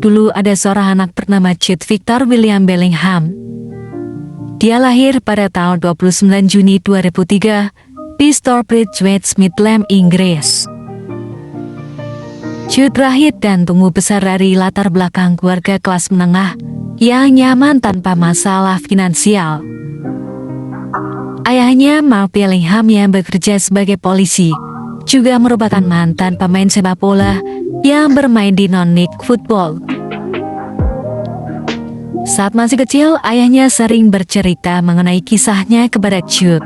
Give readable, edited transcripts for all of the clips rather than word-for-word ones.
dulu ada seorang anak bernama Jude Victor William Bellingham. Dia lahir pada tanggal 29 Juni 2003 di Stourbridge, West Midlands, Inggris. Jude lahir dan tumbuh besar dari latar belakang keluarga kelas menengah yang nyaman tanpa masalah finansial. Ayahnya, Mark Bellingham, yang bekerja sebagai polisi, juga merupakan mantan pemain sepak bola yang bermain di non-league football. Saat masih kecil, ayahnya sering bercerita mengenai kisahnya kepada Jude.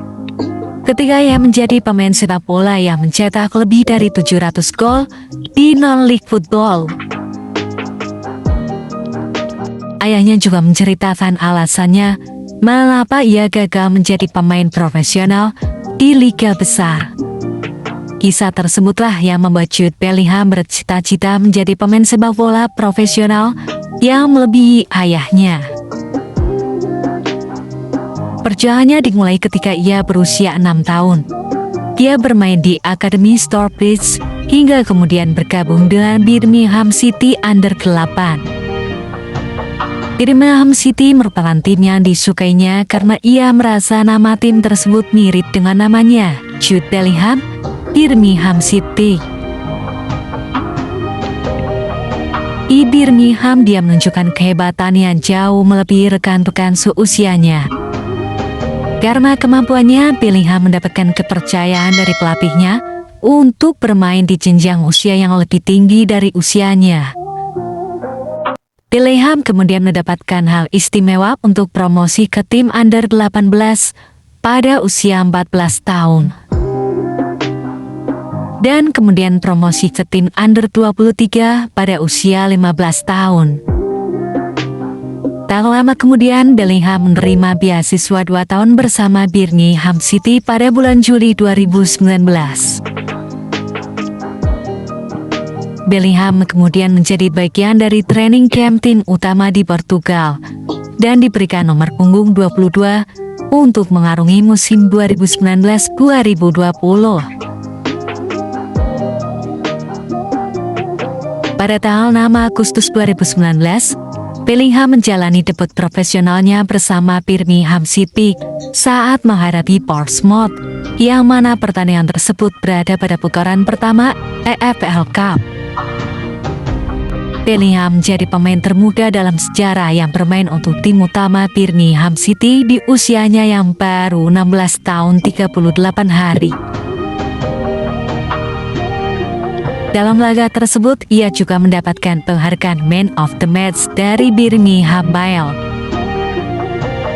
Ketika ia menjadi pemain sepak bola yang mencetak lebih dari 700 gol di non-league football. Ayahnya juga menceritakan alasannya mengapa ia gagal menjadi pemain profesional di liga besar. Kisah tersebutlah yang membuat Jude Bellingham bercita-cita menjadi pemain sepak bola profesional yang melebihi ayahnya. Perjuangannya dimulai ketika ia berusia 6 tahun. Ia bermain di Akademi Stourbridge hingga kemudian bergabung dengan Birmingham City Under 8. Birmingham City merupakan tim yang disukainya karena ia merasa nama tim tersebut mirip dengan namanya, Jude Bellingham, Birmingham City. Di Birmingham, dia menunjukkan kehebatan yang jauh melebihi rekan-rekan seusianya. Karena kemampuannya, Bellingham mendapatkan kepercayaan dari pelatihnya untuk bermain di jenjang usia yang lebih tinggi dari usianya. Bellingham kemudian mendapatkan hal istimewa untuk promosi ke tim Under 18 pada usia 14 tahun. Dan kemudian promosi ke tim Under 23 pada usia 15 tahun. Tak lama kemudian, Bellingham menerima beasiswa 2 tahun bersama Birmingham City pada bulan Juli 2019. Bellingham kemudian menjadi bagian dari training camp tim utama di Portugal dan diberikan nomor punggung 22 untuk mengarungi musim 2019-2020. Pada tanggal 6 Agustus 2019, Bellingham menjalani debut profesionalnya bersama Birmingham City saat menghadapi Portsmouth, yang mana pertandingan tersebut berada pada putaran pertama EFL Cup. Bellingham menjadi pemain termuda dalam sejarah yang bermain untuk tim utama Birmingham City di usianya yang baru 16 tahun 38 hari. Dalam laga tersebut, ia juga mendapatkan penghargaan Man of the Match dari Birmingham Mail.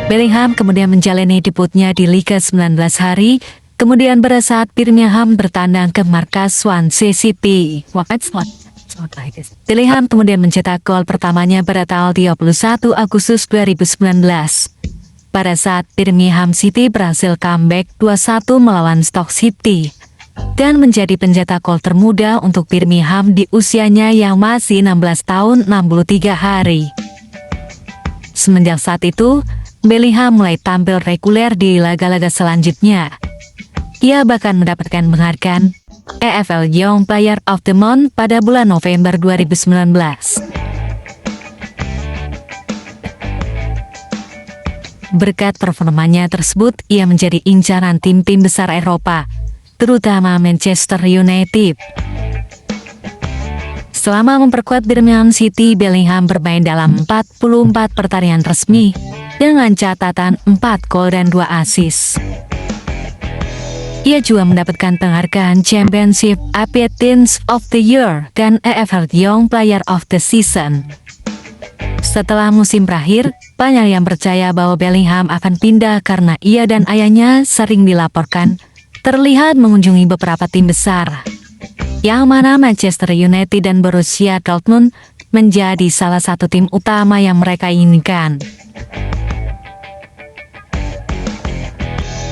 Bellingham kemudian menjalani debutnya di Liga 19 hari, kemudian pada saat Birmingham bertandang ke markas Swansea City. Bellingham kemudian mencetak gol pertamanya pada tanggal 31 Agustus 2019. Pada saat Birmingham City berhasil comeback 2-1 melawan Stoke City. Dan menjadi pencetak gol termuda untuk Birmingham di usianya yang masih 16 tahun 63 hari. Semenjak saat itu, Bellingham mulai tampil reguler di laga-laga selanjutnya. Ia bahkan mendapatkan penghargaan EFL Young Player of the Month pada bulan November 2019. Berkat performanya tersebut, ia menjadi incaran tim-tim besar Eropa, terutama Manchester United. Selama memperkuat Birmingham City, Bellingham bermain dalam 44 pertandingan resmi dengan catatan 4 gol dan 2 assist. Ia juga mendapatkan penghargaan Championship Teams of the Year dan EFL Young Player of the Season. Setelah musim berakhir, banyak yang percaya bahwa Bellingham akan pindah karena ia dan ayahnya sering dilaporkan terlihat mengunjungi beberapa tim besar, yang mana Manchester United dan Borussia Dortmund menjadi salah satu tim utama yang mereka inginkan.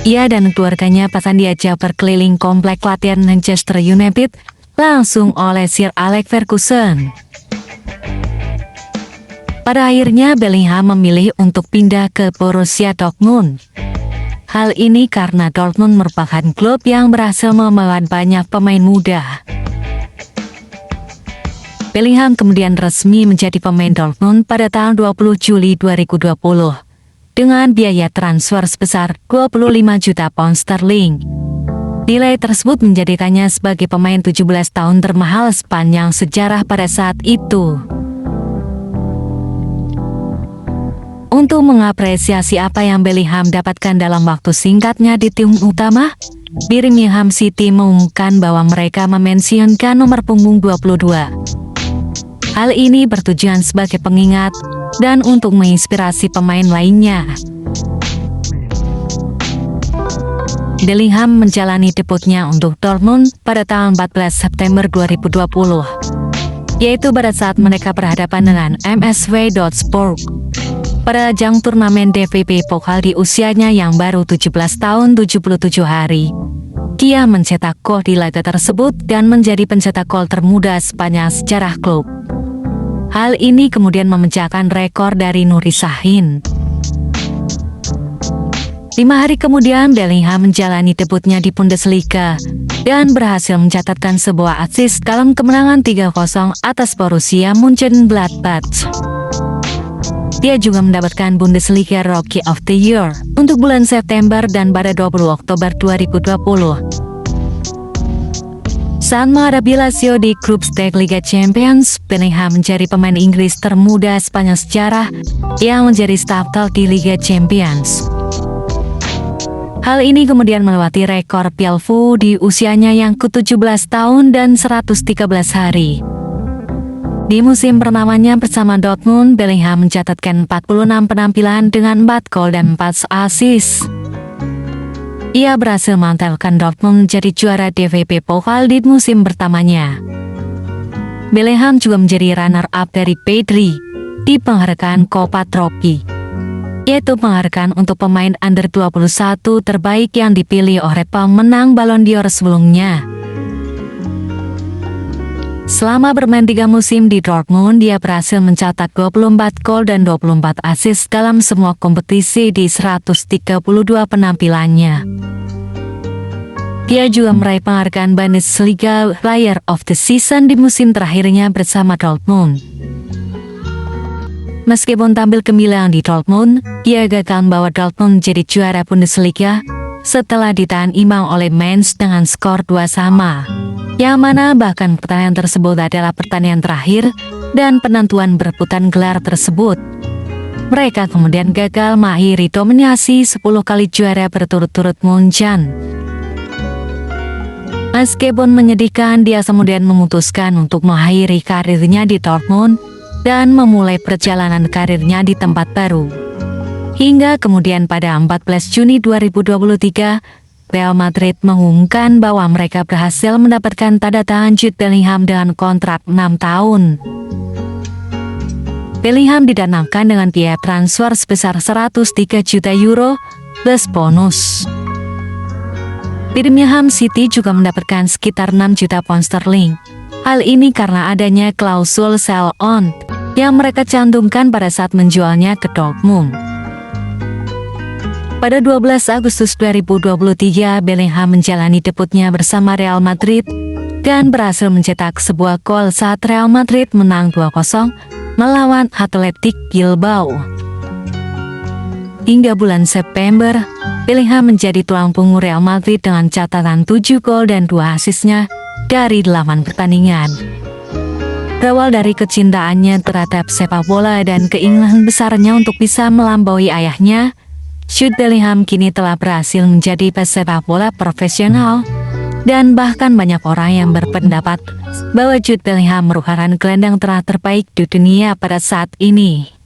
Ia dan keluarganya bahkan diajak berkeliling komplek latihan Manchester United langsung oleh Sir Alex Ferguson. Pada akhirnya Bellingham memilih untuk pindah ke Borussia Dortmund. Hal ini karena Dortmund merupakan klub yang berhasil membawa banyak pemain muda. Bellingham kemudian resmi menjadi pemain Dortmund pada tanggal 20 Juli 2020 dengan biaya transfer sebesar 25 juta pound sterling. Nilai tersebut menjadikannya sebagai pemain 17 tahun termahal sepanjang sejarah pada saat itu. Untuk mengapresiasi apa yang Bellingham dapatkan dalam waktu singkatnya di tim utama, Birmingham City mengumumkan bahwa mereka memensiunkan nomor punggung 22. Hal ini bertujuan sebagai pengingat dan untuk menginspirasi pemain lainnya. Bellingham menjalani debutnya untuk Dortmund pada tanggal 14 September 2020, yaitu pada saat mereka berhadapan dengan MSV Duisburg pada ajang turnamen DFB Pokal di usianya yang baru 17 tahun 77 hari. Dia mencetak gol di laga tersebut dan menjadi pencetak gol termuda sepanjang sejarah klub. Hal ini kemudian memecahkan rekor dari Nuri Sahin. 5 hari kemudian, Bellingham menjalani debutnya di Bundesliga dan berhasil mencatatkan sebuah assist dalam kemenangan 3-0 atas Borussia Mönchengladbach. Dia juga mendapatkan Bundesliga Rookie of the Year untuk bulan September dan pada 20 Oktober 2020. Saat menghadapi Lazio di grup stage Liga Champions, Bellingham menjadi pemain Inggris termuda sepanjang sejarah yang menjadi starter di Liga Champions. Hal ini kemudian melewati rekor Pialfu di usianya yang ke-17 tahun dan 113 hari. Di musim pertamanya bersama Dortmund, Bellingham mencatatkan 46 penampilan dengan 4 gol dan 4 assist. Ia berhasil mengantarkan Dortmund menjadi juara DFB Pokal di musim pertamanya. Bellingham juga menjadi runner-up dari Pedri di penghargaan Copa Trophy, yaitu penghargaan untuk pemain under 21 terbaik yang dipilih oleh pemenang Ballon d'Or sebelumnya. Selama bermain 3 musim di Dortmund, dia berhasil mencatat 24 gol dan 24 assist dalam semua kompetisi di 132 penampilannya. Dia juga meraih penghargaan Bundesliga Player of the Season di musim terakhirnya bersama Dortmund. Meskipun tampil gemilang di Dortmund, ia gagal membawa Dortmund menjadi juara Bundesliga setelah ditahan imbang oleh Mainz dengan skor 2-2, yang mana bahkan pertandingan tersebut adalah pertandingan terakhir dan penentuan berebutan gelar tersebut. Mereka kemudian gagal mengakhiri dominasi 10 kali juara berturut-turut Munchen. Meskipun menyedihkan, dia kemudian memutuskan untuk mengakhiri karirnya di Dortmund dan memulai perjalanan karirnya di tempat baru. Hingga kemudian pada 14 Juni 2023, Real Madrid mengumumkan bahwa mereka berhasil mendapatkan tanda tangan Jude Bellingham dengan kontrak 6 tahun. Bellingham didanamkan dengan biaya transfer sebesar 103 juta euro plus bonus. Birmingham City juga mendapatkan sekitar 6 juta pound sterling. Hal ini karena adanya klausul sell on yang mereka cantumkan pada saat menjualnya ke Dortmund. Pada 12 Agustus 2023, Bellingham menjalani debutnya bersama Real Madrid dan berhasil mencetak sebuah gol saat Real Madrid menang 2-0 melawan Athletic Bilbao. Hingga bulan September, Bellingham menjadi tulang punggung Real Madrid dengan catatan 7 gol dan 2 asisnya dari 8 pertandingan. Berawal dari kecintaannya terhadap sepak bola dan keinginan besarnya untuk bisa melampaui ayahnya, Jude Bellingham kini telah berhasil menjadi pesepak bola profesional, dan bahkan banyak orang yang berpendapat bahwa Jude Bellingham merupakan gelandang tengah terbaik di dunia pada saat ini.